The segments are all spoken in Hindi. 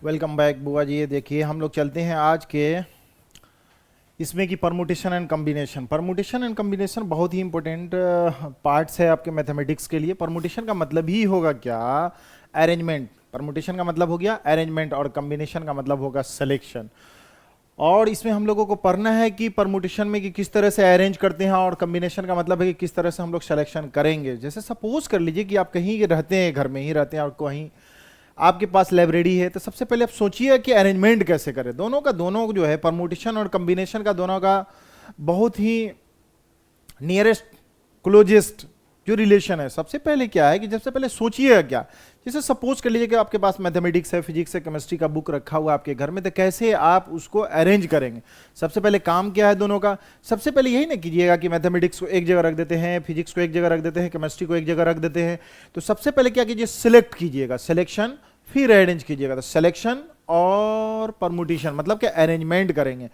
वेलकम बैक बुआ जी। ये देखिए हम लोग चलते हैं आज के इसमें कि permutation and combination. Permutation and combination बहुत ही इंपॉर्टेंट पार्ट्स है आपके मैथमेटिक्स के लिए। परमुटेशन का मतलब ही होगा क्या? अरेंजमेंट। परमुटेशन का मतलब हो गया अरेंजमेंट और कॉम्बिनेशन का मतलब होगा सिलेक्शन। और इसमें हम लोगों को पढ़ना है कि परमुटेशन में कि किस तरह से अरेंज करते हैं और कॉम्बिनेशन का मतलब है कि किस तरह से हम लोग सिलेक्शन करेंगे। जैसे सपोज कर लीजिए कि आप कहीं रहते हैं, घर में ही रहते हैं और कहीं आपके पास लाइब्रेरी है, तो सबसे पहले आप सोचिए कि अरेंजमेंट कैसे करें। दोनों का दोनों जो है परमुटेशन और कॉम्बिनेशन का दोनों का बहुत ही नियरेस्ट क्लोजेस्ट जो रिलेशन है। सबसे पहले क्या है कि सबसे पहले सोचिए क्या। जैसे सपोज कर लीजिए कि आपके पास मैथमेटिक्स है, फिजिक्स है, केमिस्ट्री का बुक रखा हुआ है आपके घर में, तो कैसे आप उसको अरेंज करेंगे। सबसे पहले काम क्या है दोनों का? सबसे पहले यही ना कीजिएगा कि मैथमेटिक्स को एक जगह रख देते हैं, फिजिक्स को एक जगह रख देते हैं, केमिस्ट्री को एक जगह रख देते हैं। तो सबसे पहले क्या कीजिए, सिलेक्ट कीजिएगा, सिलेक्शन, फिर अरेंज कीजिएगा। तो सिलेक्शन और परमुटेशन मतलब क्या, अरेंजमेंट करेंगे।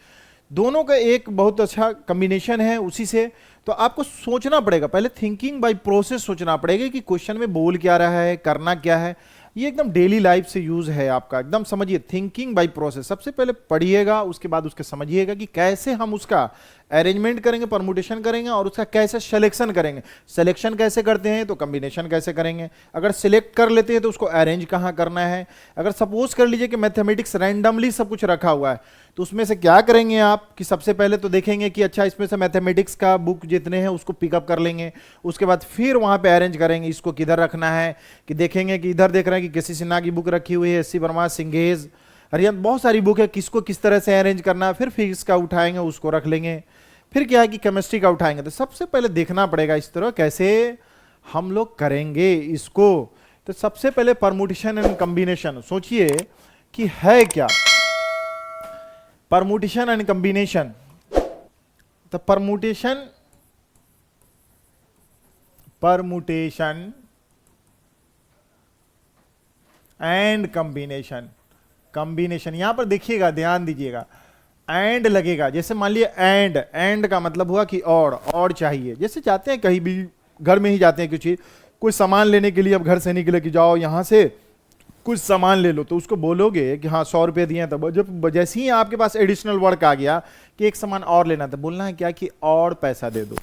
दोनों का एक बहुत अच्छा कॉम्बिनेशन है उसी से। तो आपको सोचना पड़ेगा, पहले थिंकिंग बाय प्रोसेस सोचना पड़ेगा कि क्वेश्चन में बोल क्या रहा है, करना क्या है। ये एकदम डेली लाइफ से यूज है आपका, एकदम समझिए। थिंकिंग बाय प्रोसेस सबसे पहले पढ़िएगा, उसके बाद उसके समझिएगा कि कैसे हम उसका अरेंजमेंट करेंगे, परमुटेशन करेंगे और उसका कैसे सिलेक्शन करेंगे। सिलेक्शन कैसे करते हैं तो कॉम्बिनेशन कैसे करेंगे। अगर सिलेक्ट कर लेते हैं तो उसको अरेंज कहाँ करना है। अगर सपोज कर लीजिए कि मैथमेटिक्स रैंडमली सब कुछ रखा हुआ है, तो उसमें से क्या करेंगे आप कि सबसे पहले तो देखेंगे कि अच्छा इसमें से मैथमेटिक्स का बुक जितने हैं उसको पिकअप कर लेंगे। उसके बाद फिर वहां पे अरेंज करेंगे, इसको किधर रखना है। कि देखेंगे कि इधर देख रहे हैं कि किसी सिन्हा की बुक रखी हुई है, एस सी वर्मा, सिंघेज, हरियाणा, बहुत सारी बुक है, किसको किस तरह से अरेंज करना है। फिर फिजिक्स का उठाएंगे, उसको रख लेंगे। फिर क्या है कि केमिस्ट्री का उठाएंगे। तो सबसे पहले देखना पड़ेगा इस तरह कैसे हम लोग करेंगे इसको। तो सबसे पहले परमुटेशन एंड कॉम्बिनेशन सोचिए कि है क्या परमुटेशन एंड कॉम्बिनेशन। तो permutation permutation and combination. Combination यहां पर देखिएगा, ध्यान दीजिएगा, एंड लगेगा। जैसे मान लिया एंड, एंड का मतलब हुआ कि और चाहिए। जैसे जाते हैं कहीं भी, घर में ही जाते हैं कुछ कोई सामान लेने के लिए, अब घर से निकले कि जाओ यहां से कुछ सामान ले लो, तो उसको बोलोगे कि हाँ 100 रुपये दिए। तब जब जैसे ही आपके पास एडिशनल वर्क आ गया कि एक सामान और लेना, तो बोलना है क्या कि और पैसा दे दो।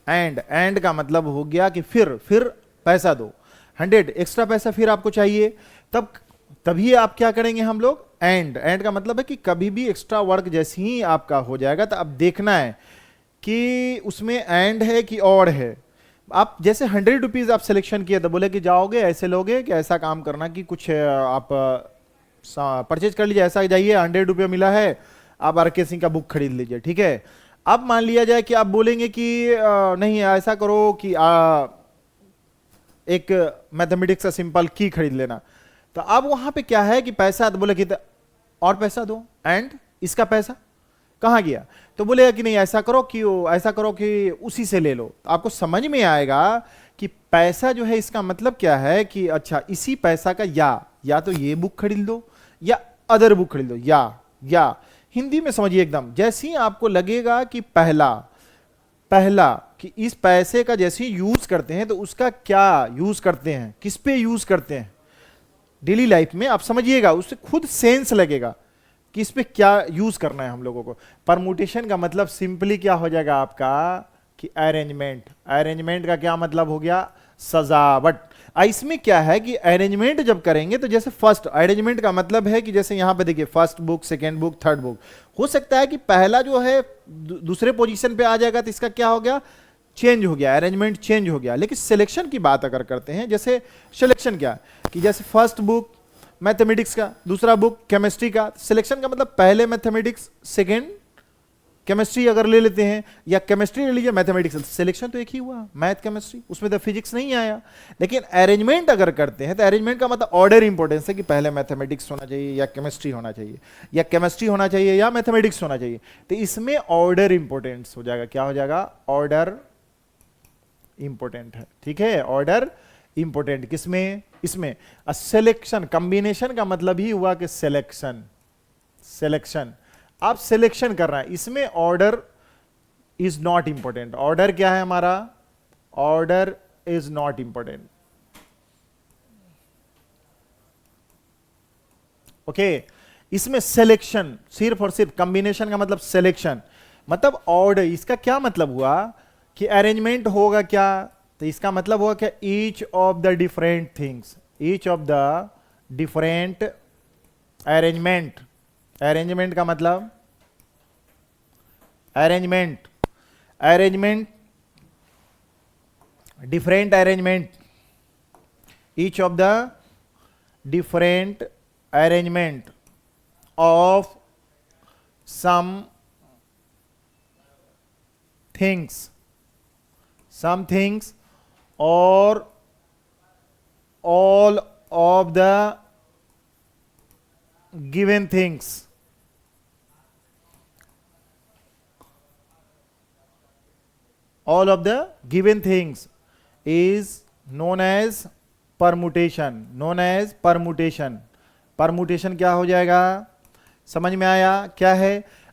एंड का मतलब हो गया कि फिर पैसा दो, 100 एक्स्ट्रा पैसा फिर आपको चाहिए। तब तभी आप क्या करेंगे हम लोग, एंड का मतलब है कि कभी भी एक्स्ट्रा वर्क जैसे ही आपका हो जाएगा, तो अब देखना है कि उसमें एंड है कि और है। आप जैसे 100 रुपीज आप सिलेक्शन किए, तो बोले कि जाओगे ऐसे लोगे कि ऐसा काम करना कि कुछ आप परचेज कर लीजिए, ऐसा जाइए 100 रुपये मिला है, आप आर के सिंह का बुक खरीद लीजिए, ठीक है। अब मान लिया जाए कि आप बोलेंगे कि नहीं ऐसा करो कि एक मैथमेटिक्स का सिंपल की खरीद लेना। तो अब वहां पे क्या है कि पैसा, तो बोले कि और पैसा दो, एंड इसका पैसा कहां गया। तो बोलेगा कि नहीं ऐसा करो कि ऐसा करो कि उसी से ले लो। तो आपको समझ में आएगा कि पैसा जो है इसका मतलब क्या है कि अच्छा इसी पैसा का या तो ये बुक खरीद लो या अदर बुक खरीद लो। या हिंदी में समझिए एकदम, जैसे ही आपको लगेगा कि पहला पहला कि इस पैसे का जैसे ही यूज करते हैं तो उसका क्या यूज करते हैं, किस पे यूज करते हैं डेली लाइफ में, आप समझिएगा, उससे खुद सेंस लगेगा कि इस पे क्या यूज करना है हम लोगों को। परमुटेशन का मतलब सिंपली क्या हो जाएगा आपका कि अरेंजमेंट। अरेंजमेंट का क्या मतलब हो गया, सजावट। इसमें क्या है कि अरेंजमेंट जब करेंगे तो जैसे फर्स्ट अरेंजमेंट का मतलब है कि जैसे यहां पे देखिए first book, second book, third book. हो सकता है कि पहला जो है दूसरे पोजीशन पे आ जाएगा, तो इसका क्या हो गया, चेंज हो गया, अरेंजमेंट चेंज हो गया। लेकिन सिलेक्शन की बात अगर करते हैं, जैसे सिलेक्शन क्या कि जैसे फर्स्ट बुक मैथमेटिक्स का, दूसरा बुक केमिस्ट्री का, सिलेक्शन का मतलब पहले मैथमेटिक्स सेकेंड केमिस्ट्री अगर ले लेते हैं, या केमिस्ट्री ले लीजिए मैथमेटिक्स, सिलेक्शन तो एक ही हुआ, मैथ केमिस्ट्री, उसमें तो फिजिक्स नहीं आया। लेकिन अरेंजमेंट अगर करते हैं तो अरेंजमेंट का मतलब ऑर्डर इंपॉर्टेंस है कि पहले मैथमेटिक्स होना चाहिए या केमिस्ट्री होना चाहिए, या केमिस्ट्री होना चाहिए या मैथमेटिक्स होना चाहिए। तो इसमें ऑर्डर इंपॉर्टेंस हो जाएगा, क्या हो जाएगा, ऑर्डर इंपॉर्टेंट है, ठीक है। ऑर्डर इंपॉर्टेंट किसमें, इसमें। सिलेक्शन, कॉम्बिनेशन का मतलब ही हुआ कि सिलेक्शन, सिलेक्शन आप सिलेक्शन कर रहे हैं, इसमें order is not important. Order क्या है हमारा, order is not important, okay. इसमें सिलेक्शन, सिर्फ और सिर्फ कॉम्बिनेशन का मतलब सिलेक्शन, मतलब ऑर्डर। इसका क्या मतलब हुआ कि अरेंजमेंट होगा क्या, तो इसका मतलब हुआ कि each of the different things, each of the different arrangement, arrangement का मतलब arrangement, arrangement, different arrangement, each of the different arrangement of some things, some things or all of the given things, all of the given things is known as permutation, known as permutation। permutation क्या हो जाएगा, समझ में आया क्या है?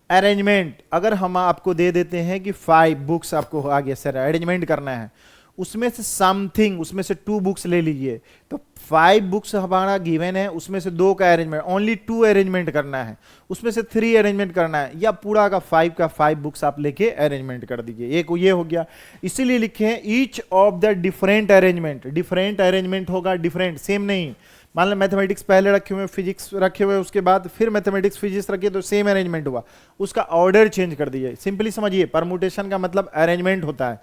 अरेंजमेंट। अगर हम आपको दे देते हैं कि 5 बुक्स आपको आगे सर अरेंजमेंट करना है, उसमें से समथिंग, उसमें से 2 बुक्स ले लीजिए, तो 5 बुक्स हमारा गिवन है, उसमें से 2 का अरेंजमेंट, ओनली 2 अरेंजमेंट करना है, उसमें से 3 अरेंजमेंट करना है, या पूरा का 5 बुक्स आप लेके अरेंजमेंट कर दीजिए। एक ये हो गया, इसीलिए लिखे हैं each of the different arrangement. Different arrangement होगा, डिफरेंट सेम नहीं। मान लो मैथमेटिक्स पहले रखे हुए, फिजिक्स रखे हुए, उसके बाद फिर मैथमेटिक्स फिजिक्स रखे, तो सेम अरेंजमेंट हुआ, उसका ऑर्डर चेंज कर दीजिए। सिंपली समझिए, परमुटेशन का मतलब अरेंजमेंट होता है,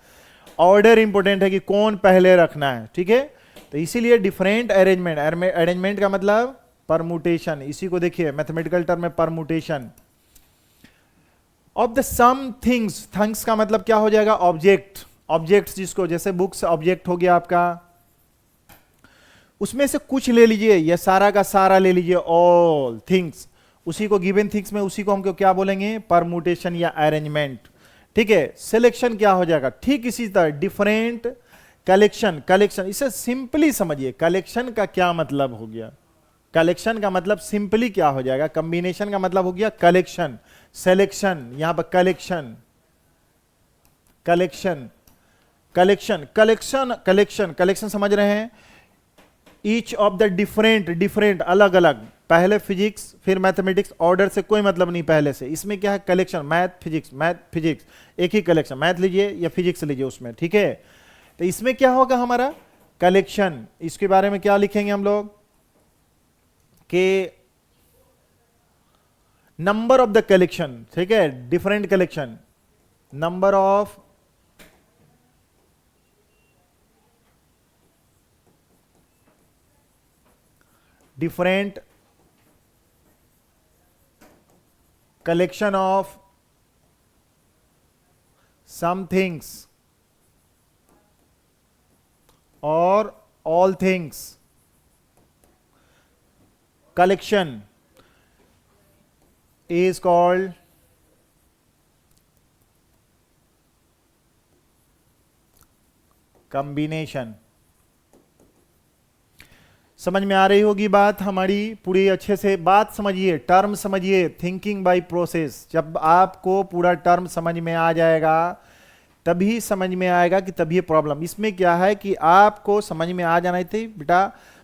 ऑर्डर इंपॉर्टेंट है कि कौन पहले रखना है, ठीक है? तो इसीलिए डिफरेंट अरेंजमेंट, अरेंजमेंट का मतलब परमुटेशन। इसी को देखिए मैथमेटिकल टर्म में permutation of the some things. Things का मतलब क्या हो जाएगा, ऑब्जेक्ट, ऑब्जेक्ट्स, जिसको जैसे बुक्स ऑब्जेक्ट हो गया आपका, उसमें से कुछ ले लीजिए या सारा का सारा ले लीजिए, ऑल थिंग्स, उसी को गिवन थिंग्स में, उसी को हम क्या बोलेंगे, परमुटेशन या अरेंजमेंट, ठीक है? सिलेक्शन क्या हो जाएगा, ठीक इसी तरह डिफरेंट कलेक्शन। कलेक्शन इसे सिंपली समझिए, कलेक्शन का क्या मतलब हो गया, कलेक्शन का मतलब सिंपली क्या हो जाएगा, कॉम्बिनेशन का मतलब हो गया कलेक्शन, सिलेक्शन, यहां पर collection, collection, collection, collection, collection, collection समझ रहे हैं? Each of the different, different अलग अलग, पहले फिजिक्स फिर मैथमेटिक्स, ऑर्डर से कोई मतलब नहीं पहले से, इसमें क्या है कलेक्शन, मैथ फिजिक्स एक ही कलेक्शन, मैथ लीजिए या फिजिक्स लीजिए उसमें, ठीक है? तो इसमें क्या होगा हमारा कलेक्शन। इसके बारे में क्या लिखेंगे हम लोग कि नंबर ऑफ द कलेक्शन, ठीक है, different collection, number of different collection of some things or all things, collection is called combination। समझ में आ रही होगी बात हमारी पूरी, अच्छे से बात समझिए, टर्म समझिए, थिंकिंग बाय प्रोसेस। जब आपको पूरा टर्म समझ में आ जाएगा तभी समझ में आएगा कि तभी प्रॉब्लम। इसमें क्या है कि आपको समझ में आ जाना थी बेटा,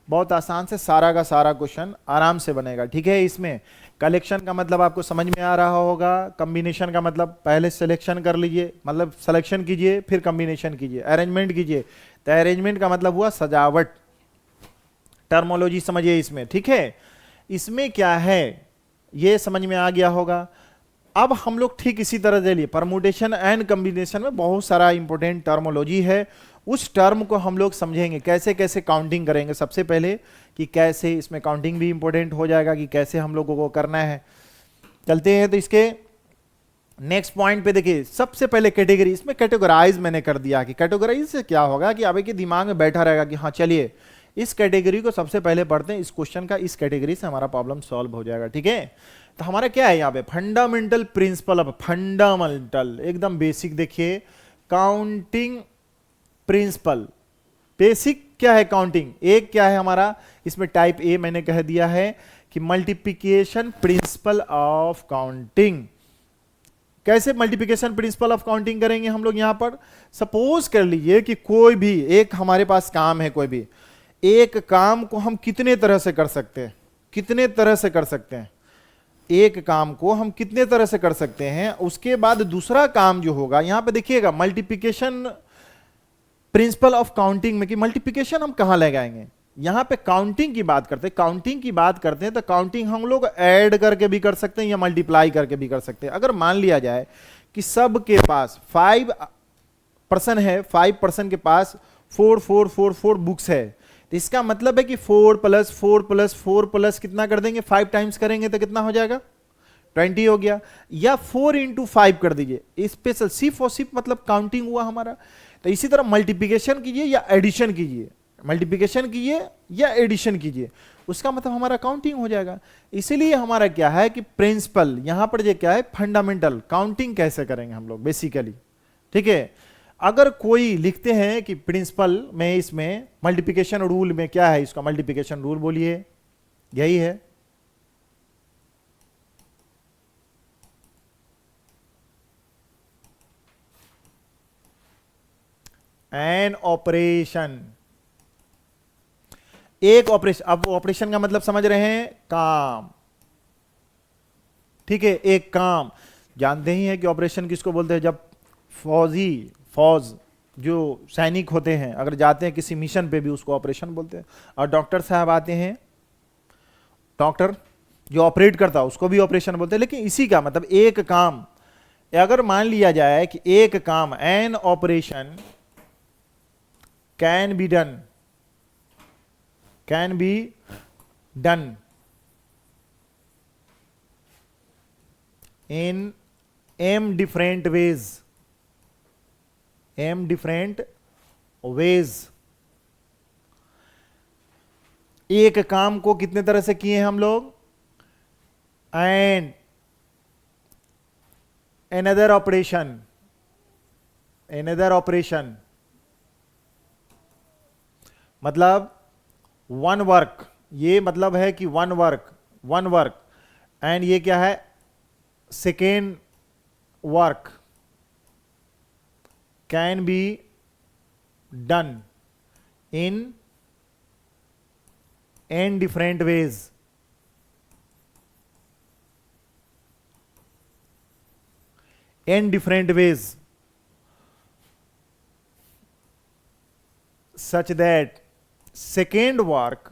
बहुत आसान से सारा का सारा क्वेश्चन आराम से बनेगा, ठीक है? इसमें कलेक्शन का मतलब आपको समझ में आ रहा होगा, कॉम्बिनेशन का मतलब पहले सिलेक्शन कर लीजिए, मतलब सिलेक्शन कीजिए फिर कॉम्बिनेशन कीजिए, अरेंजमेंट कीजिए, तो अरेंजमेंट का मतलब हुआ सजावट, टर्मोलॉजी समझिए इसमें, ठीक है? इसमें क्या है ये समझ में आ गया होगा। अब हम लोग ठीक इसी तरह से लिए परमुटेशन एंड कॉम्बिनेशन में बहुत सारा इंपॉर्टेंट टर्मोलॉजी है, उस टर्म को हम लोग समझेंगे, कैसे कैसे काउंटिंग करेंगे। सबसे पहले कि कैसे इसमें काउंटिंग भी इंपॉर्टेंट हो जाएगा कि कैसे हम लोगों को करना है। चलते हैं तो इसके नेक्स्ट पॉइंट पे देखिए, सबसे पहले कैटेगरी, इसमें कैटेगराइज मैंने कर दिया कि कैटेगराइज से क्या होगा कि अब के दिमाग में बैठा रहेगा कि हाँ चलिए इस कैटेगरी को सबसे पहले पढ़ते हैं, इस क्वेश्चन का इस कैटेगरी से हमारा प्रॉब्लम सॉल्व हो जाएगा, ठीक है? तो हमारा क्या है यहाँ पे फंडामेंटल प्रिंसिपल ऑफ, फंडामेंटल एकदम बेसिक देखिए, काउंटिंग प्रिंसिपल। बेसिक क्या है काउंटिंग, एक क्या है हमारा इसमें टाइप ए मैंने कह दिया है कि मल्टीप्लिकेशन प्रिंसिपल ऑफ काउंटिंग। कैसे मल्टीप्लिकेशन प्रिंसिपल ऑफ काउंटिंग करेंगे हम लोग यहां पर? सपोज कर लीजिए कि कोई भी एक हमारे पास काम है, कोई भी एक काम को हम कितने तरह से कर सकते हैं, कितने तरह से कर सकते हैं? एक काम को हम कितने तरह से कर सकते हैं। उसके बाद दूसरा काम जो होगा यहां पे देखिएगा मल्टीप्लिकेशन, प्रिंसिपल ऑफ काउंटिंग में कि मल्टीप्लिकेशन हम कहां लगाएंगे। यहां पे काउंटिंग की बात करते हैं, काउंटिंग की बात करते हैं तो काउंटिंग हम लोग ऐड करके भी कर सकते हैं या मल्टीप्लाई करके भी कर सकते हैं। अगर मान लिया जाए कि सबके पास 5 पर्सन है, 5 पर्सन के पास 4 4 4 4 बुक्स है, तो इसका मतलब है कि 4 प्लस 4 प्लस 4 प्लस कितना कर देंगे, 5 टाइम्स करेंगे तो कितना हो जाएगा, 20 हो गया। या 4 इंटू 5 कर दीजिए, स्पेशल सिर्फ और सिर्फ मतलब काउंटिंग हुआ हमारा। तो इसी तरह मल्टीप्लिकेशन कीजिए या एडिशन कीजिए, मल्टीप्लिकेशन कीजिए या एडिशन कीजिए, उसका मतलब हमारा काउंटिंग हो जाएगा। इसीलिए हमारा क्या है कि प्रिंसिपल यहां पर ये क्या है, फंडामेंटल काउंटिंग कैसे करेंगे हम लोग बेसिकली, ठीक है। अगर कोई लिखते हैं कि प्रिंसिपल में इसमें मल्टीप्लिकेशन रूल में क्या है, इसका मल्टीप्लिकेशन रूल बोलिए, यही है एन ऑपरेशन, एक ऑपरेशन। अब ऑपरेशन का मतलब समझ रहे हैं, काम, ठीक है, एक काम। जानते ही हैं कि ऑपरेशन किसको बोलते हैं, जब फौज जो सैनिक होते हैं अगर जाते हैं किसी मिशन पे भी उसको ऑपरेशन बोलते हैं। और डॉक्टर साहब आते हैं, डॉक्टर जो ऑपरेट करता है उसको भी ऑपरेशन बोलते हैं। लेकिन इसी का मतलब एक काम, अगर मान लिया जाए कि एक काम, an operation can be done, can be done in m different ways, m different ways। एक काम को कितने तरह से किए हैं हम लोग, and another operation, another operation मतलब वन वर्क, ये मतलब है कि वन वर्क एंड ये क्या है, second work can be done in n different ways, n different ways such that second work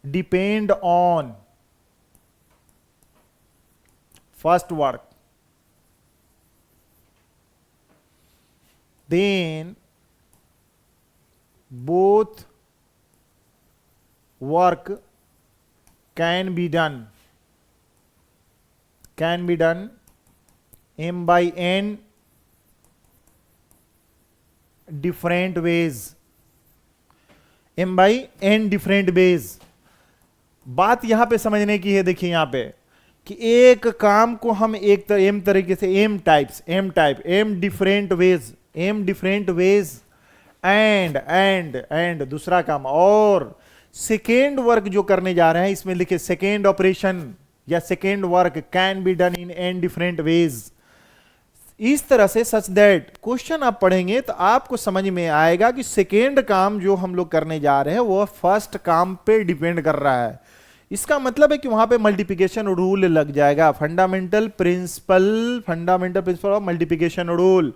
depend on first work, then both work can be done m by n different ways, m by n different ways। बात यहां पे समझने की है, देखिए यहां पे कि एक काम को हम एक एम तरीके से, एम डिफरेंट वेज एंड दूसरा काम, और सेकेंड वर्क जो करने जा रहे हैं इसमें लिखे सेकेंड ऑपरेशन या second work can be done in an different ways. इस तरह से सच दैट क्वेश्चन आप पढ़ेंगे तो आपको समझ में आएगा कि सेकेंड काम जो हम लोग करने जा रहे हैं वो फर्स्ट काम पे डिपेंड कर रहा है। इसका मतलब है कि वहां पे मल्टीप्लिकेशन रूल लग जाएगा, fundamental principle of multiplication rule.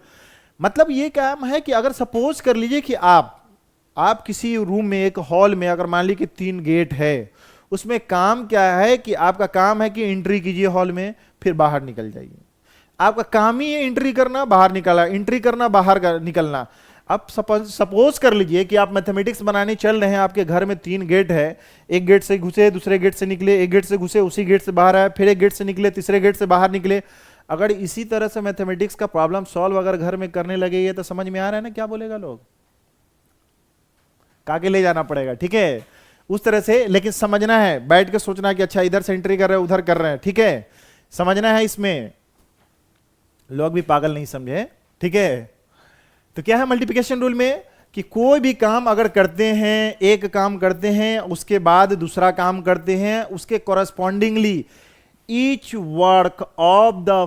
मतलब ये काम है कि अगर सपोज कर लीजिए कि आप किसी रूम में, एक हॉल में, अगर मान ली कि 3 गेट है, उसमें काम क्या है कि आपका काम है कि एंट्री कीजिए हॉल में, फिर बाहर निकल जाइए। आपका काम ही है एंट्री करना, बाहर निकलना, एंट्री करना, बाहर निकलना। अब सपोज कर लीजिए कि आप मैथमेटिक्स बनाने चल रहे हैं, आपके घर में 3 गेट है, एक गेट से घुसे, दूसरे गेट से निकले, एक गेट से घुसे, उसी गेट से बाहर आए, फिर एक गेट से निकले, तीसरे गेट से बाहर निकले। अगर इसी तरह से मैथमेटिक्स का प्रॉब्लम सॉल्व अगर घर में करने लगे तो समझ में आ रहा है ना क्या बोलेगा लोग, काके ले जाना पड़ेगा, ठीक है, उस तरह से। लेकिन समझना है, बैठ के सोचना है कि अच्छा इधर से एंट्री कर रहे हैं, उधर कर रहे हैं, ठीक है, समझना है। इसमें लोग भी पागल नहीं समझे, ठीक है। तो क्या है मल्टीप्लिकेशन रूल में कि कोई भी काम अगर करते हैं, एक काम करते हैं, उसके बाद दूसरा काम करते हैं, उसके correspondingly each work of the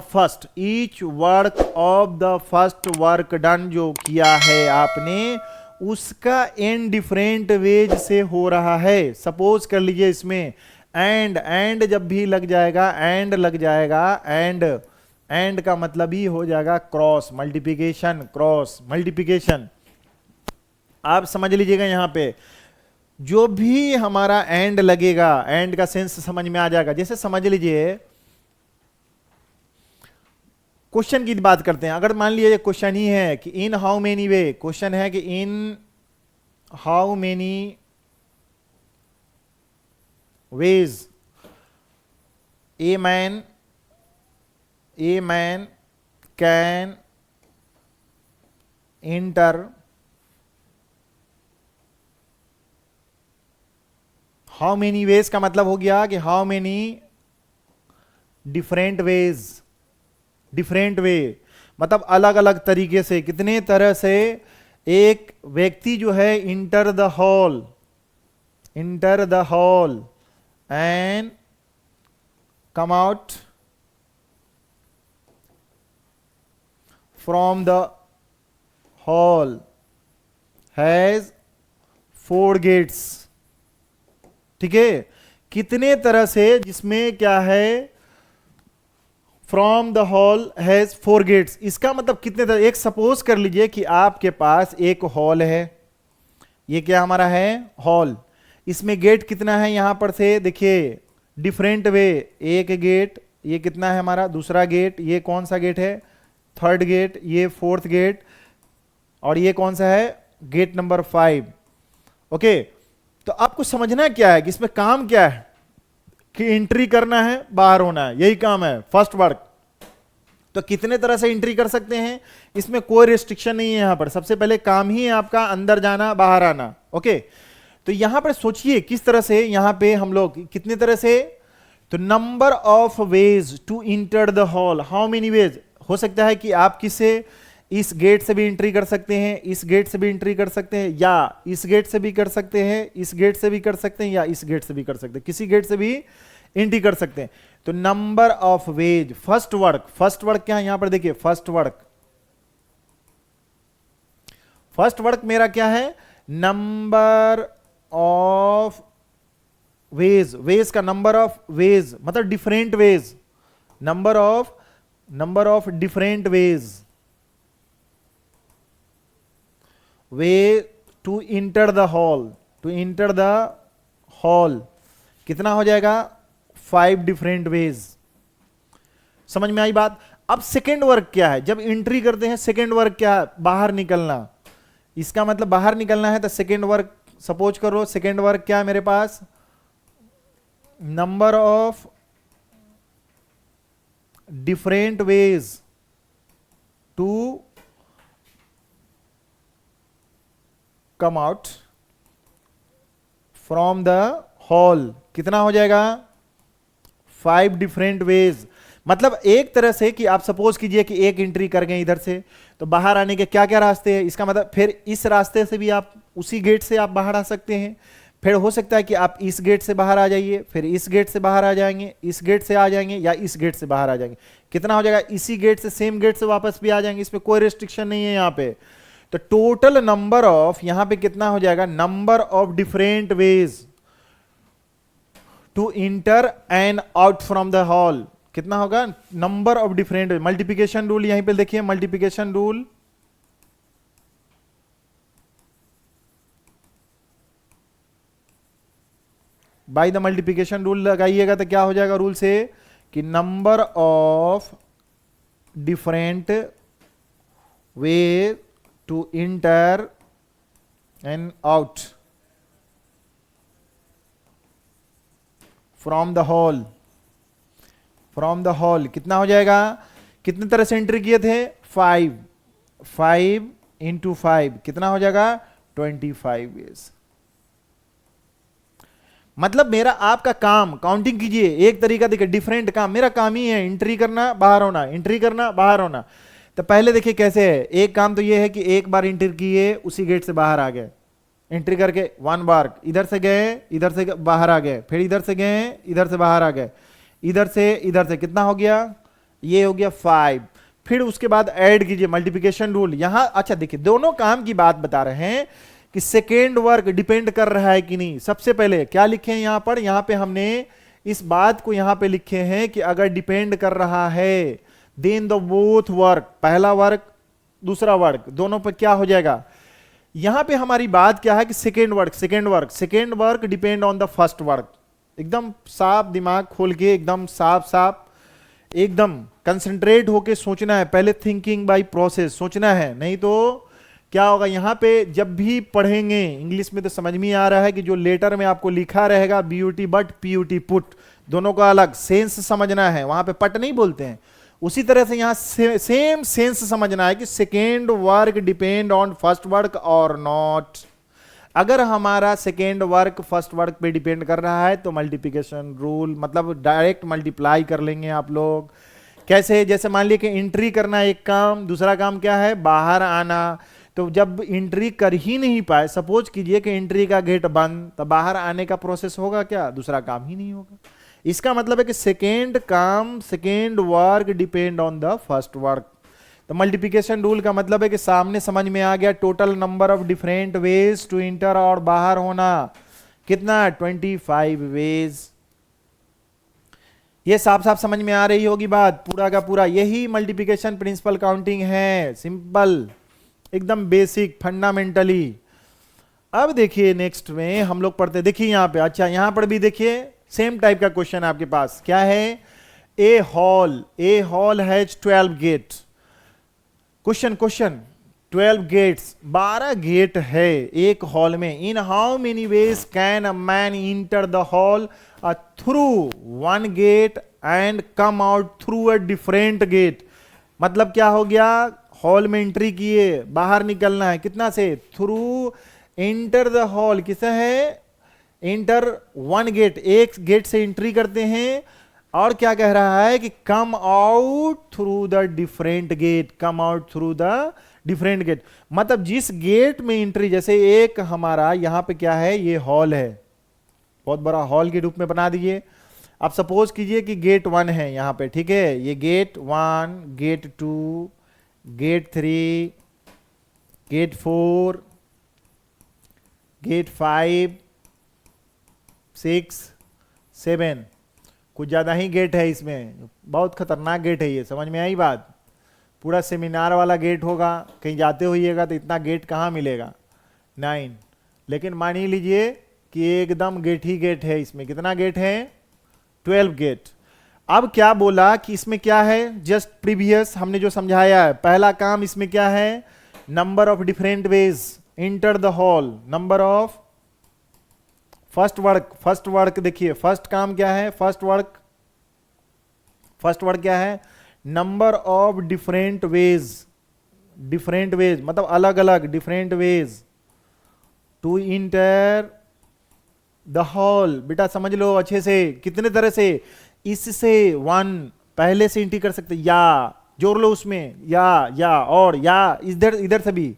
first work done जो किया है आपने, उसका एंड डिफरेंट वेज से हो रहा है। सपोज कर लीजिए इसमें एंड जब भी लग जाएगा, एंड लग जाएगा, एंड का मतलब ही हो जाएगा क्रॉस मल्टीप्लिकेशन, क्रॉस मल्टीप्लिकेशन। आप समझ लीजिएगा यहां पे जो भी हमारा एंड लगेगा, एंड का सेंस समझ में आ जाएगा। जैसे समझ लीजिए क्वेश्चन की बात करते हैं। अगर मान लीजिए क्वेश्चन ही है कि इन हाउ मेनी वे, क्वेश्चन है कि इन how many veg a man can enter, how many veg का मतलब हो गया कि how many different ways, different वे मतलब अलग अलग तरीके से, कितने तरह से एक व्यक्ति जो है enter the hall and come out from the hall has 4 gates. ठीक है, कितने तरह से, जिसमें क्या है from the hall has 4 gates. इसका मतलब कितने तरह, एक सपोज कर लीजिए कि आपके पास एक हॉल है, ये क्या हमारा है हॉल, इसमें गेट कितना है यहां पर से देखिए डिफरेंट वे, एक गेट, ये कितना है हमारा दूसरा गेट, ये कौन सा गेट है 3rd गेट, ये 4th गेट, और ये कौन सा है गेट नंबर 5। ओके, तो आपको समझना क्या है कि इसमें काम क्या है कि एंट्री करना है बाहर होना है, यही काम है फर्स्ट वर्क। तो कितने तरह से एंट्री कर सकते हैं, इसमें कोई रिस्ट्रिक्शन नहीं है। यहां पर सबसे पहले काम ही है आपका अंदर जाना बाहर आना। ओके, तो यहां पर सोचिए किस तरह से यहां पे हम लोग कितने तरह से, तो number of ways to enter the hall, how many ways. हो सकता है कि आप किससे, इस गेट से भी एंट्री कर सकते हैं, इस गेट से भी एंट्री कर सकते हैं, या इस गेट से भी कर सकते हैं, इस गेट से भी कर सकते हैं, या इस गेट से भी कर सकते हैं, किसी गेट से भी एंट्री कर सकते हैं। तो number of veg, first work क्या है यहां पर देखिए, फर्स्ट वर्क मेरा क्या है नंबर ऑफ वेज का नंबर ऑफ वेज मतलब different ways, number of different ways way to enter the hall, कितना हो जाएगा 5 डिफरेंट वेज। समझ में आई बात। अब सेकेंड वर्क क्या है, जब एंट्री करते हैं सेकेंड वर्क क्या है, बाहर निकलना। इसका मतलब बाहर निकलना है तो सेकेंड वर्क, सपोज करो सेकेंड वर्क क्या है मेरे पास, number of different ways to come out from the hall, कितना हो जाएगा 5 डिफरेंट वेज। मतलब एक तरह से कि आप सपोज कीजिए कि एक एंट्री कर गए इधर से, तो बाहर आने के क्या क्या रास्ते हैं, इसका मतलब फिर इस रास्ते से भी आप उसी गेट से आप बाहर आ सकते हैं। फिर हो सकता है कि आप इस गेट से बाहर आ जाइए, फिर इस गेट से बाहर आ जाएंगे, इस गेट से आ जाएंगे, या इस गेट से बाहर आ जाएंगे। कितना हो जाएगा, इसी गेट से सेम गेट से वापस भी आ जाएंगे, इसमें कोई रिस्ट्रिक्शन नहीं है यहाँ पे। तो टोटल नंबर ऑफ यहां पे कितना हो जाएगा, number of different ways to enter and out from the hall, कितना होगा number of different. Multiplication rule यहीं पे देखिए, multiplication rule, by the multiplication rule लगाइएगा तो क्या हो जाएगा रूल से कि number of different way to enter and out from the hall, कितना हो जाएगा, कितने तरह से एंट्री किए थे 5 इंटू 5 कितना हो जाएगा 25 वेज। मतलब मेरा आपका काम काउंटिंग कीजिए, एक तरीका देखिए डिफरेंट काम, मेरा काम ही है एंट्री करना बाहर होना, एंट्री करना बाहर होना। तो पहले देखिए कैसे है, एक काम तो ये है कि एक बार एंट्री किए उसी गेट से बाहर आ गए, एंट्री करके 1 बार इधर से गए, इधर से बाहर आ गए, फिर इधर से गए, इधर से बाहर आ गए, इधर से कितना हो गया, ये हो गया 5। फिर उसके बाद ऐड कीजिए, मल्टीप्लिकेशन रूल। यहां अच्छा देखिए, दोनों काम की बात बता रहे हैं कि सेकेंड वर्क डिपेंड कर रहा है कि नहीं। सबसे पहले क्या लिखे हैं यहां पर, यहां पे हमने इस बात को यहां पे लिखे हैं कि अगर डिपेंड कर रहा है देन द बोथ वर्क, पहला वर्क दूसरा वर्क दोनों पर क्या हो जाएगा। यहां पे हमारी बात क्या है कि second work depend on the first work. एकदम साफ दिमाग खोल के, एकदम साफ साफ, एकदम कंसंट्रेट होके सोचना है, पहले थिंकिंग बाय प्रोसेस सोचना है, नहीं तो क्या होगा। यहां पे जब भी पढ़ेंगे इंग्लिश में तो समझ में आ रहा है कि जो लेटर में आपको लिखा रहेगा बीयूटी बट पीयूटी पुट, दोनों का अलग सेंस समझना है, वहां पे पट नहीं बोलते हैं। उसी तरह से यहां सेम सेंस समझना है कि second work depend on first work और नॉट। अगर हमारा सेकेंड वर्क फर्स्ट वर्क पे डिपेंड कर रहा है तो मल्टीप्लिकेशन रूल, मतलब डायरेक्ट मल्टीप्लाई कर लेंगे आप लोग। कैसे, जैसे मान लिया कि एंट्री करना एक काम, दूसरा काम क्या है बाहर आना। तो जब एंट्री कर ही नहीं पाए, सपोज कीजिए कि एंट्री का गेट बंद, तो बाहर आने का प्रोसेस होगा क्या, दूसरा काम ही नहीं होगा। इसका मतलब है कि सेकेंड काम, second work depend on the first work. तो मल्टीप्लिकेशन रूल का मतलब है कि सामने समझ में आ गया, total number of different ways to enter और बाहर होना कितना, 25 वेज। ये साफ साफ समझ में आ रही होगी बात, पूरा का पूरा यही मल्टीप्लिकेशन प्रिंसिपल काउंटिंग है, सिंपल एकदम बेसिक फंडामेंटली। अब देखिए नेक्स्ट में हम लोग पढ़ते, देखिए यहां पे, अच्छा यहां पर भी देखिए सेम टाइप का क्वेश्चन आपके पास क्या है। A hall has 12 gate. Question 12 gates, 12 gate है एक हॉल में। In how many ways can a man enter the hall, through one gate and come out through a different gate. मतलब क्या हो गया, हॉल में एंट्री किए, बाहर निकलना है कितना से, थ्रू एंटर द हॉल किसे है, एंटर वन गेट, एक गेट से एंट्री करते हैं। और क्या कह रहा है कि come out through the different gate, come out through the different gate. मतलब जिस गेट में एंट्री, जैसे एक हमारा यहां पे क्या है, ये हॉल है, बहुत बड़ा हॉल के रूप में बना दीजिए। अब सपोज कीजिए कि गेट 1 है यहां पे, ठीक है, ये gate 1, gate 2, gate 3, gate 4, gate 5, 6, 7, कुछ ज्यादा ही गेट है इसमें, बहुत खतरनाक गेट है ये, समझ में आई बात। पूरा सेमिनार वाला गेट होगा, कहीं जाते होइएगा तो इतना गेट कहाँ मिलेगा, 9। लेकिन मान ही लीजिए कि एकदम गेट ही गेट है, इसमें कितना गेट है, 12 गेट। अब क्या बोला कि इसमें क्या है, जस्ट प्रीवियस हमने जो समझाया है, पहला काम इसमें क्या है, number of different veg inter the hall, number of first work देखिए, फर्स्ट काम क्या है, फर्स्ट वर्क क्या है, नंबर ऑफ डिफरेंट वेज मतलब अलग अलग different ways to enter the hall. बेटा समझ लो अच्छे से, कितने तरह से, इससे 1 पहले से एंट्री कर सकते, या जोड़ लो उसमें, या और या इधर से भी,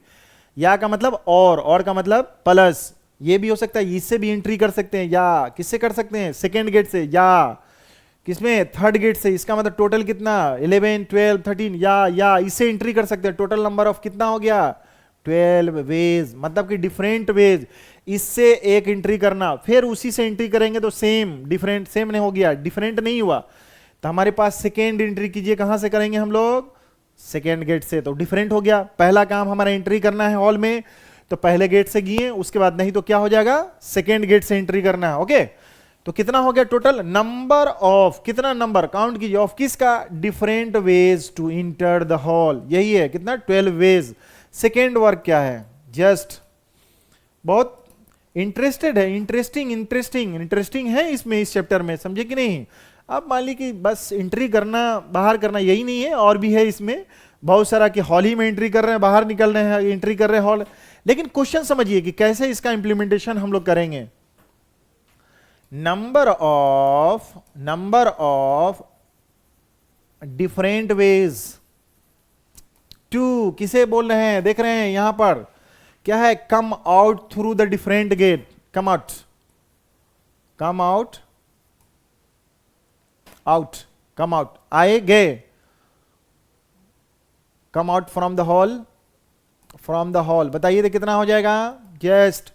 या का मतलब और का मतलब प्लस, ये भी हो सकता है, इससे भी एंट्री कर सकते हैं, या किससे कर सकते हैं, सेकेंड गेट से, या किसमें, थर्ड गेट से। इसका मतलब टोटल कितना, 11, 12, 13, या इससे एंट्री कर सकते हैं। टोटल नंबर ऑफ कितना हो गया, 12 वेज, मतलब कि डिफरेंट वेज, इससे एक एंट्री करना, फिर उसी से एंट्री करेंगे तो सेम, डिफरेंट सेम नहीं हो गया, डिफरेंट नहीं हुआ, तो हमारे पास सेकेंड एंट्री कीजिए, कहां से करेंगे हम लोग, सेकेंड गेट से, तो डिफरेंट हो गया। पहला काम हमारा एंट्री करना है हॉल में, तो पहले गेट से गए, उसके बाद नहीं तो क्या हो जाएगा, सेकेंड गेट से एंट्री करना है। ओके, तो कितना हो गया टोटल नंबर ऑफ, कितना नंबर काउंट कीजिए, ऑफ किसका, different ways to enter the hall, यही है कितना, 12 वेज। सेकेंड वर्क क्या है, जस्ट बहुत इंटरेस्टेड है, इंटरेस्टिंग है इसमें, इस चैप्टर में, समझे कि नहीं। अब मान ली कि बस एंट्री करना बाहर करना यही नहीं है, और भी है इसमें बहुत सारा, कि हॉल ही में एंट्री कर रहे हैं, बाहर निकल रहे हैं, एंट्री कर रहे हैं हॉल। लेकिन क्वेश्चन समझिए कि कैसे इसका इंप्लीमेंटेशन हम लोग करेंगे। Number of different ways to, किसे बोल रहे हैं, देख रहे हैं यहां पर क्या है, come out through the different gate, come out आए गए, come out from the hall, from the hall, बताइए तो कितना हो जाएगा, जस्ट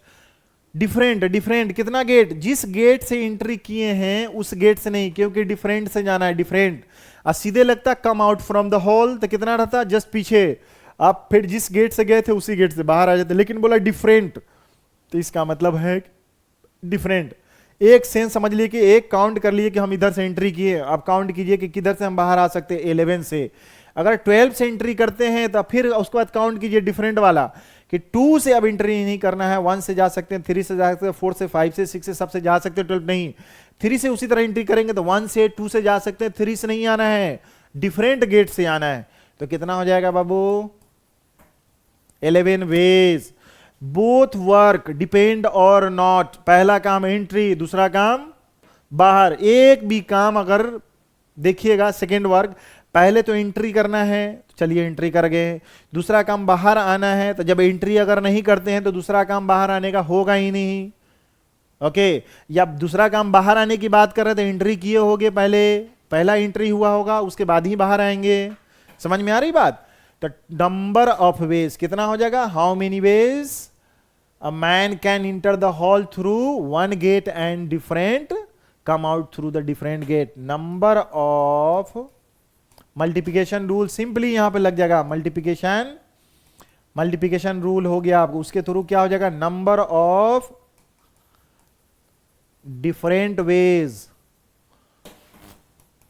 डिफरेंट, डिफरेंट कितना गेट, जिस गेट से एंट्री किए हैं उस गेट से नहीं, क्योंकि डिफरेंट से जाना है, डिफरेंट। अब सीधे लगता कम आउट फ्रॉम द हॉल तो कितना रहता, जस्ट पीछे, आप फिर जिस गेट से गए थे उसी गेट से बाहर आ जाते, लेकिन बोला डिफरेंट, तो इसका मतलब है डिफरेंट। एक सेंस समझ लिए कि एक काउंट कर लिए कि हम इधर से एंट्री किए, अब काउंट कीजिए कि किधर से हम बाहर आ सकते हैं, 11 से। अगर 12 से एंट्री करते हैं तो फिर उसके बाद काउंट कीजिए डिफरेंट वाला, कि 2 से अब एंट्री नहीं करना है, 1 से जा सकते हैं, 3 से जा सकते हैं, 4 से, 5 से, 6 से, सबसे जा सकते हैं, 12 नहीं, 3 से उसी तरह एंट्री करेंगे तो 1 से 2 से जा सकते हैं, 3 से नहीं आना है, डिफरेंट गेट से आना है। तो कितना हो जाएगा बाबू, 11 वेज, बोथ वर्क डिपेंड और नॉट, पहला काम एंट्री, दूसरा काम बाहर। एक भी काम अगर देखिएगा सेकेंड वर्क, पहले तो एंट्री करना है, चलिए एंट्री कर गए, दूसरा काम बाहर आना है, तो जब एंट्री अगर नहीं करते हैं तो दूसरा काम बाहर आने का होगा ही नहीं, ओके। या दूसरा काम बाहर आने की बात कर रहे हैं तो एंट्री किए होगे, पहले पहला एंट्री हुआ होगा, उसके बाद ही बाहर आएंगे, समझ में आ रही बात। तो नंबर ऑफ वेज कितना हो जाएगा, how many ways a man can enter the hall through one gate and different come out through the different gate. Number of, multiplication rule simply यहां पे लग जाएगा, मल्टीप्लिकेशन, मल्टीप्लिकेशन रूल हो गया आपको, उसके थ्रू क्या हो जाएगा, number of different ways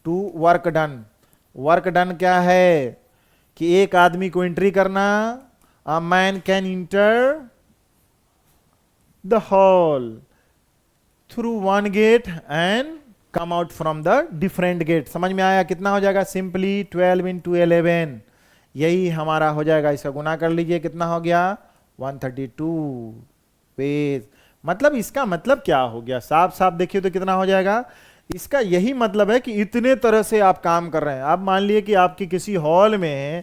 to work done. Work done क्या है कि एक आदमी को एंट्री करना, a man can enter the hall through one gate and come out from the different gate. समझ में आया, कितना हो जाएगा, सिंपली 12 into 11, यही हमारा हो जाएगा, इसका गुना कर लीजिए, कितना हो गया, 132 पेज। मतलब इसका मतलब क्या हो गया, साफ साफ देखिए तो कितना हो जाएगा, इसका यही मतलब है कि इतने तरह से आप काम कर रहे हैं। आप मान लिए कि आपकी किसी हॉल में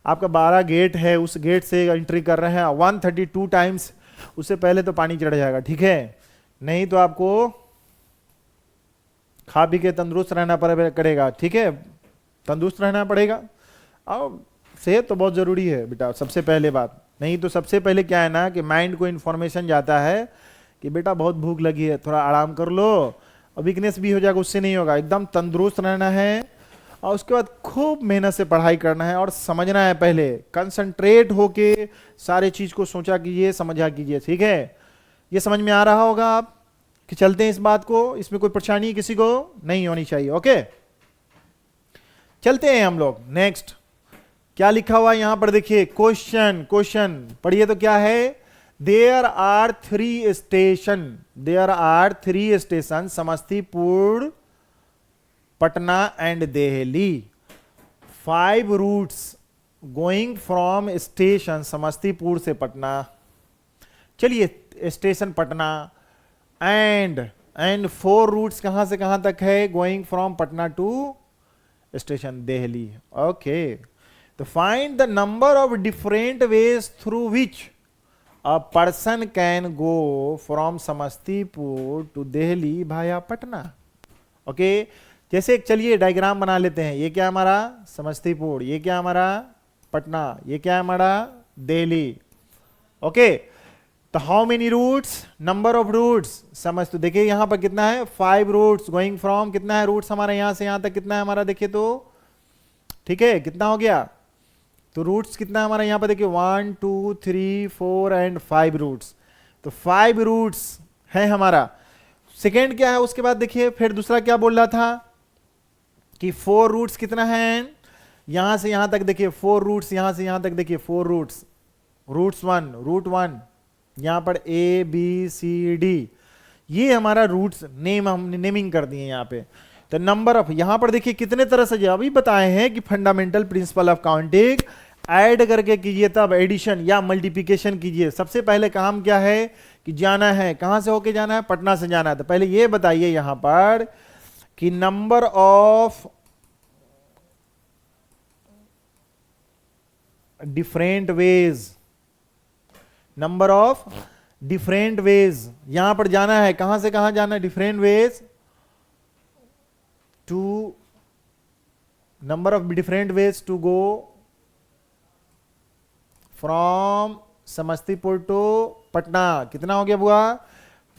आपका 12 गेट है, उस गेट से एंट्री कर रहे हैं 132 टाइम्स, उससे पहले तो पानी चढ़ जाएगा, ठीक है, नहीं तो आपको खा पी के तंदुरुस्त रहना पड़ेगा, ठीक है, तंदुरुस्त रहना पड़ेगा, और सेहत तो बहुत जरूरी है बेटा, सबसे पहले बात। नहीं तो सबसे पहले क्या है ना कि माइंड को इन्फॉर्मेशन जाता है कि बेटा बहुत भूख लगी है, थोड़ा आराम कर लो, और वीकनेस भी हो जाएगा, उससे नहीं होगा, एकदम तंदुरुस्त रहना है, और उसके बाद खूब मेहनत से पढ़ाई करना है और समझना है, पहले कंसंट्रेट होके सारे चीज को सोचा कीजिए, समझा कीजिए, ठीक है। ये समझ में आ रहा होगा आप कि चलते हैं इस बात को, इसमें कोई परेशानी किसी को नहीं होनी चाहिए, ओके। चलते हैं हम लोग नेक्स्ट, क्या लिखा हुआ है यहां पर देखिए, क्वेश्चन, क्वेश्चन पढ़िए तो क्या है, there are 3 station, there are 3 station, Samastipur, Patna and Delhi, 5 routes going from station Samastipur से पटना, चलिए स्टेशन पटना, एंड 4 रूट्स कहां से कहां तक है, going from Patna to station Delhi, okay. तो find the number of different ways through which a person can go from Samastipur to Delhi भाया पटना, ओके। जैसे चलिए डायग्राम बना लेते हैं, ये क्या हमारा समस्तीपुर, ये क्या हमारा पटना, ये क्या हमारा दिल्ली, ओके। तो how many routes, number of routes, समझ तो देखिए यहां पर कितना है, 5 रूट्स गोइंग फ्रॉम, कितना है रूट्स हमारा यहां से यहां तक, कितना है हमारा देखिए तो, ठीक है, कितना हो गया, तो रूट्स कितना है हमारा यहां पर देखिए 1 2 3 4 एंड 5 रूट्स, तो 5 रूट्स है हमारा। सेकेंड क्या है उसके बाद देखिए, फिर दूसरा क्या बोल रहा था कि 4 रूट्स कितना है, यहां से यहां तक देखिए 4 रूट्स, यहां से यहां तक देखिए 4 रूट्स, रूट्स 1, रूट 1 यहां पर ए बी सी डी, ये हमारा रूट्स नेम, हमने नेमिंग कर दिए यहां पे। तो नंबर ऑफ, यहां पर देखिए कितने तरह से जो अभी बताए हैं कि fundamental principle of counting, add करके कीजिए तब एडिशन या मल्टीप्लिकेशन कीजिए। सबसे पहले काम क्या है कि जाना है, कहां से होके जाना है, पटना से जाना है, तो पहले ये बताइए यहां पर कि number of different ways, number of different ways, यहां पर जाना है, कहां से कहां जाना है, different ways to, number of different ways to go from Samastipur to Patna, कितना हो गया बुआ?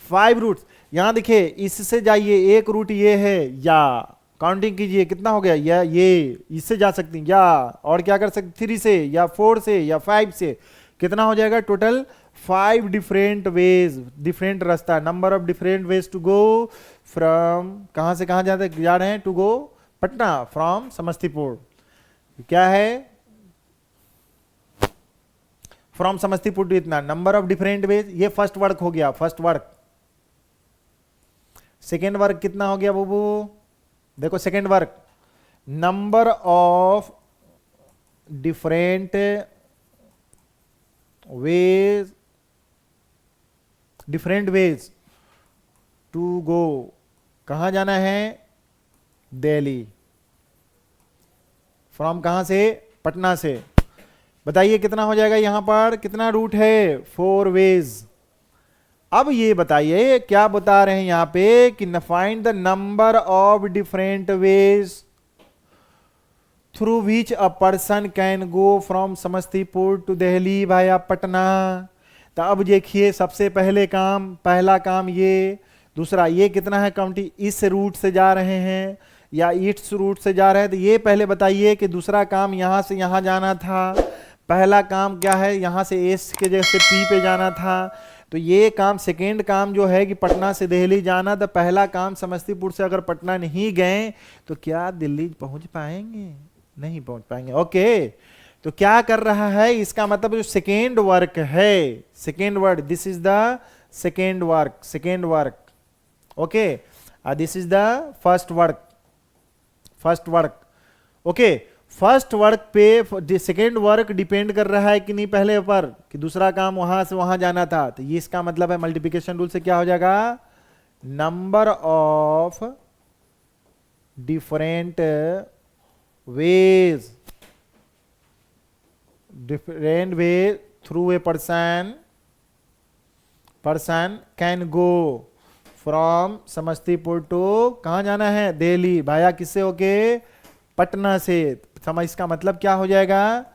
5 रूट्स। यहां देखिए इससे जाइए, एक रूट ये है, या काउंटिंग कीजिए कितना हो गया, या ये इससे जा सकती हैं, या और क्या कर सकते 3 से या 4 से या 5 से, कितना हो जाएगा टोटल 5 डिफरेंट वेज, डिफरेंट रास्ता, number of different ways to go from, कहां से कहां जा रहे हैं, to go Patna from Samastipur. क्या है फ्रॉम समस्तीपुर टू इतना, नंबर ऑफ डिफरेंट वेज, ये फर्स्ट वर्क हो गया, फर्स्ट वर्क। सेकेंड वर्क कितना हो गया बाबू? देखो second work, number of different ways, different ways to go, कहां जाना है? दिल्ली, फ्रॉम कहां से? पटना से। बताइए कितना हो जाएगा, यहां पर कितना रूट है? 4 वेज। अब ये बताइए क्या बता रहे हैं यहां पे कि find the number of different ways through which a person can go from Samastipur to Delhi via Patna. तो अब देखिए सबसे पहले काम, पहला काम ये, दूसरा ये कितना है काउंटी, इस रूट से जा रहे हैं या इस रूट से जा रहे हैं, तो ये पहले बताइए कि दूसरा काम यहां से यहां जाना था, पहला काम क्या है, यहां से एस के जगह से पी पे जाना था, तो ये काम सेकेंड काम जो है कि पटना से दिल्ली जाना, तो पहला काम समस्तीपुर से अगर पटना नहीं गए तो क्या दिल्ली पहुंच पाएंगे? नहीं पहुंच पाएंगे। ओके, तो क्या कर रहा है, इसका मतलब जो सेकेंड वर्क है, second word, this is the second work, second work. Okay, this is the first work, first work. Okay, first work पे सेकेंड वर्क डिपेंड कर रहा है कि नहीं पहले पर, कि दूसरा काम वहां से वहां जाना था, तो ये इसका मतलब है मल्टीप्लिकेशन रूल से क्या हो जाएगा, number of different ways, different way through a person, person can go from Samastipur to, कहां जाना है? दिल्ली, भाया किससे होके? पटना से। समझ, इसका मतलब क्या हो जाएगा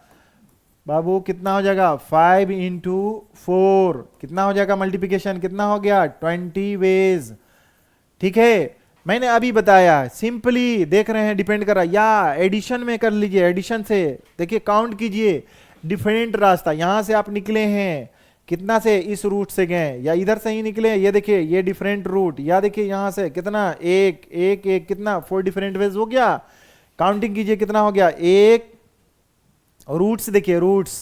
बाबू, कितना हो जाएगा 5 इंटू 4, कितना हो जाएगा मल्टीप्लिकेशन, कितना हो गया 20 वेज। ठीक है, मैंने अभी बताया, सिंपली देख रहे हैं डिपेंड कर रहा है, या एडिशन में कर लीजिए, एडिशन से देखिए काउंट कीजिए, डिफरेंट रास्ता, यहां से आप निकले हैं कितना से, इस रूट से गए या इधर से ही निकले, ये देखिए ये डिफरेंट रूट, या देखिए यहां से कितना, एक एक एक कितना 4 डिफरेंट वेज हो गया, काउंटिंग कीजिए कितना हो गया, एक रूट्स, देखिए रूट्स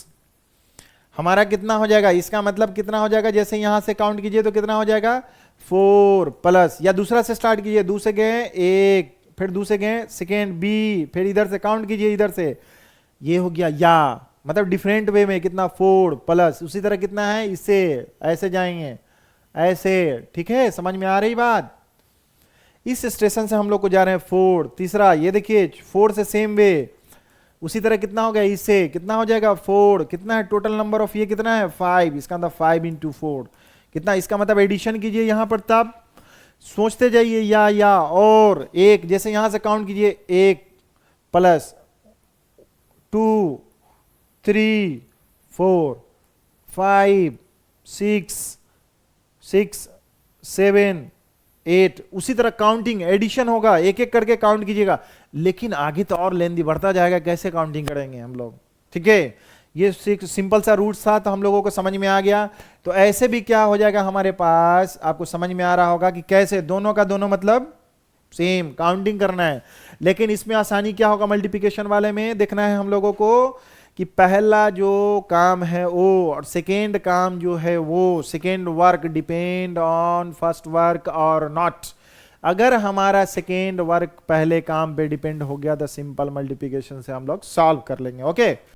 हमारा कितना हो जाएगा, इसका मतलब कितना हो जाएगा, जैसे यहां से काउंट कीजिए तो कितना हो जाएगा 4 प्लस, या दूसरा से स्टार्ट कीजिए, दूसरे गए एक, फिर दूसरे गए सेकेंड बी, फिर इधर से काउंट कीजिए, इधर से ये हो गया, या मतलब डिफरेंट वे में कितना 4 प्लस, उसी तरह कितना है, इससे ऐसे जाएंगे ऐसे। ठीक है, समझ में आ रही बात? इस स्टेशन से हम लोग को जा रहे हैं 4, तीसरा ये देखिए 4 से सेम वे, उसी तरह कितना हो गया, इससे कितना हो जाएगा 4, कितना है टोटल नंबर ऑफ, ये कितना है 5, इसका मतलब 5 इंटू 4 कितना, इसका मतलब एडिशन कीजिए यहां पर, तब सोचते जाइए, या और एक, जैसे यहां से काउंट कीजिए 1 प्लस 2 3 4 5 6 7 8, उसी तरह काउंटिंग एडिशन होगा, एक एक करके काउंट कीजिएगा, लेकिन आगे तो और लेंदी बढ़ता जाएगा, कैसे काउंटिंग करेंगे हम लोग। ठीक है, ये सिंपल सा रूट था तो हम लोगों को समझ में आ गया। तो ऐसे भी क्या हो जाएगा हमारे पास, आपको समझ में आ रहा होगा कि कैसे दोनों का दोनों मतलब सेम काउंटिंग करना है, लेकिन इसमें आसानी क्या होगा, मल्टीप्लिकेशन वाले में देखना है हम लोगों को कि पहला जो काम है वो और सेकेंड काम जो है वो, second work depend on first work और नॉट। अगर हमारा सेकेंड वर्क पहले काम पे डिपेंड हो गया तो सिंपल मल्टीप्लिकेशन से हम लोग सॉल्व कर लेंगे। ओके।